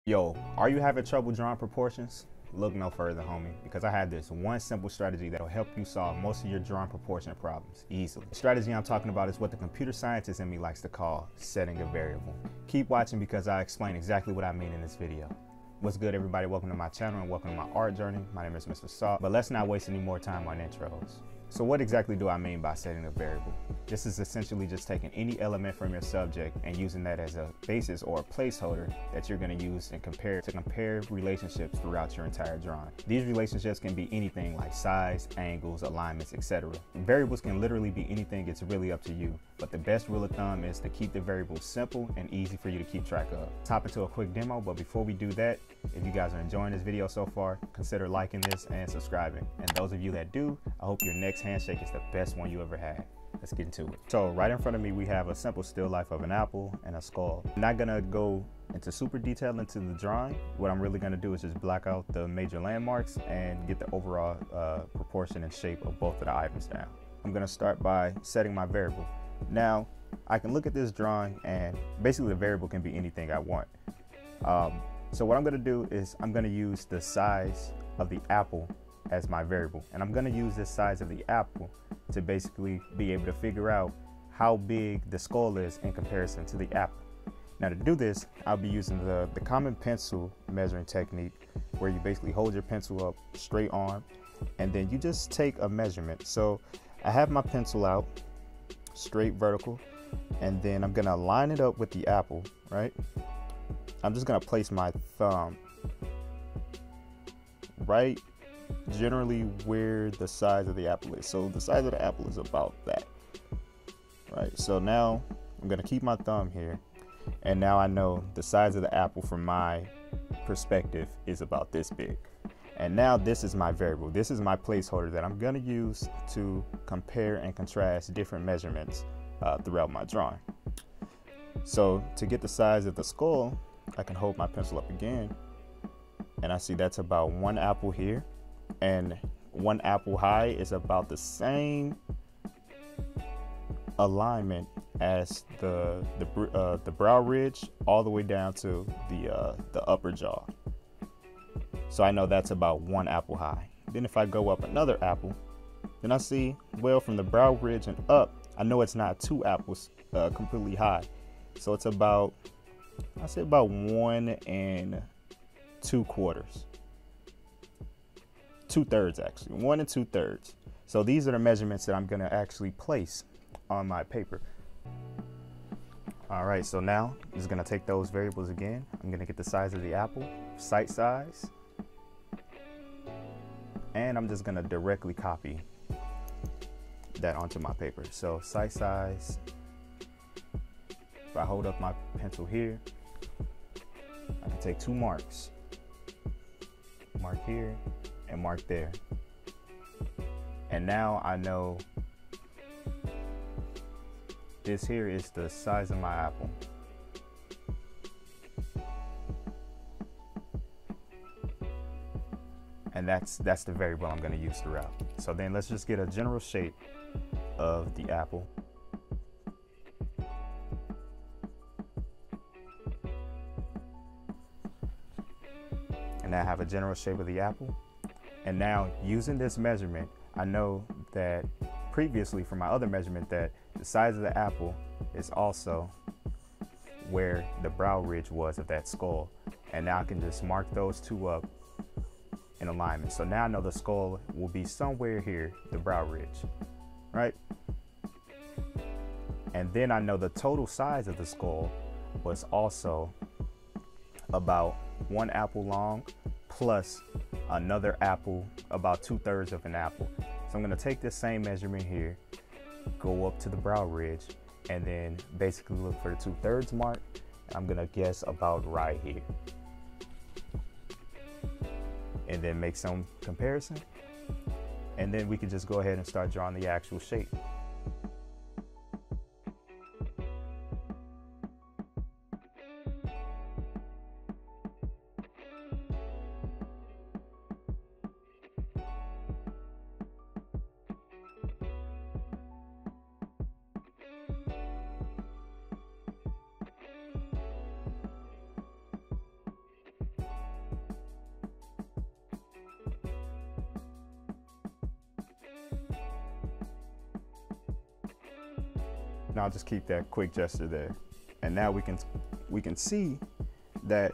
Yo, are you having trouble drawing proportions? Look no further, homie, because I have this one simple strategy that'll help you solve most of your drawing proportion problems easily. The strategy I'm talking about is what the computer scientist in me likes to call setting a variable. Keep watching because I explain exactly what I mean in this video. What's good, everybody? Welcome to my channel and welcome to my art journey. My name is Mr. Saw, but let's not waste any more time on intros. So what exactly do I mean by setting a variable? This is essentially just taking any element from your subject and using that as a basis or a placeholder that you're going to use and compare relationships throughout your entire drawing. These relationships can be anything like size, angles, alignments, etc. Variables can literally be anything. It's really up to you. But the best rule of thumb is to keep the variables simple and easy for you to keep track of. Let's hop into a quick demo, but before we do that, if you guys are enjoying this video so far, consider liking this and subscribing. And those of you that do, I hope your next handshake is the best one you ever had. Let's get into it. So right in front of me, we have a simple still life of an apple and a skull. I'm not gonna go into super detail into the drawing. What I'm really gonna do is just block out the major landmarks and get the overall proportion and shape of both of the items down. I'm gonna start by setting my variable. Now, I can look at this drawing and basically the variable can be anything I want. So what I'm gonna do is I'm gonna use the size of the apple as my variable. And I'm gonna use this size of the apple to basically be able to figure out how big the skull is in comparison to the apple. Now to do this, I'll be using the common pencil measuring technique where you basically hold your pencil up straight on and then you just take a measurement. So I have my pencil out straight vertical and then I'm gonna line it up with the apple, right? I'm just gonna place my thumb right generally where the size of the apple is. So the size of the apple is about that, right? So now I'm gonna keep my thumb here and now I know the size of the apple from my perspective is about this big. And now this is my variable. This is my placeholder that I'm gonna use to compare and contrast different measurements throughout my drawing. So to get the size of the skull, I can hold my pencil up again and I see that's about one apple here, and one apple high is about the same alignment as the brow ridge all the way down to the upper jaw. So I know that's about one apple high. Then if I go up another apple, then I see, well, from the brow ridge and up, I know it's not two apples completely high. So it's about, I say about 1 2/4. 2/3 actually, 1 2/3. So these are the measurements that I'm gonna actually place on my paper. All right, so now I'm just gonna take those variables again. I'm gonna get the size of the apple, sight size, and I'm just gonna directly copy that onto my paper. So sight size, if I hold up my pencil here, I can take two marks, mark here and mark there. And now I know this here is the size of my apple. And that's the variable I'm gonna use throughout. So then let's just get a general shape of the apple. And I have a general shape of the apple. And now using this measurement, I know that previously from my other measurement that the size of the apple is also where the brow ridge was of that skull. And now I can just mark those two up in alignment. So now I know the skull will be somewhere here, the brow ridge, right? And then I know the total size of the skull was also about one apple long plus another apple about 2/3 of an apple. So I'm gonna take this same measurement here, go up to the brow ridge, and then basically look for the 2/3 mark. I'm gonna guess about right here. And then make some comparison. And then we can just go ahead and start drawing the actual shape. Now I'll just keep that quick gesture there. And now we can see that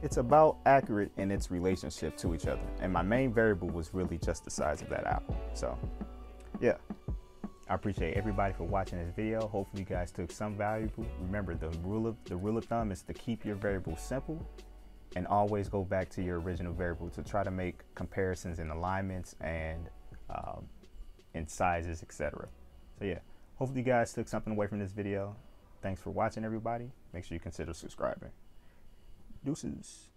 it's about accurate in its relationship to each other. And my main variable was really just the size of that apple. So yeah, I appreciate everybody for watching this video. Hopefully you guys took some valuable. Remember, the rule of thumb is to keep your variable simple and always go back to your original variable to try to make comparisons in alignments and in sizes, etc. So yeah, hopefully you guys took something away from this video. Thanks for watching, everybody. Make sure you consider subscribing. Deuces.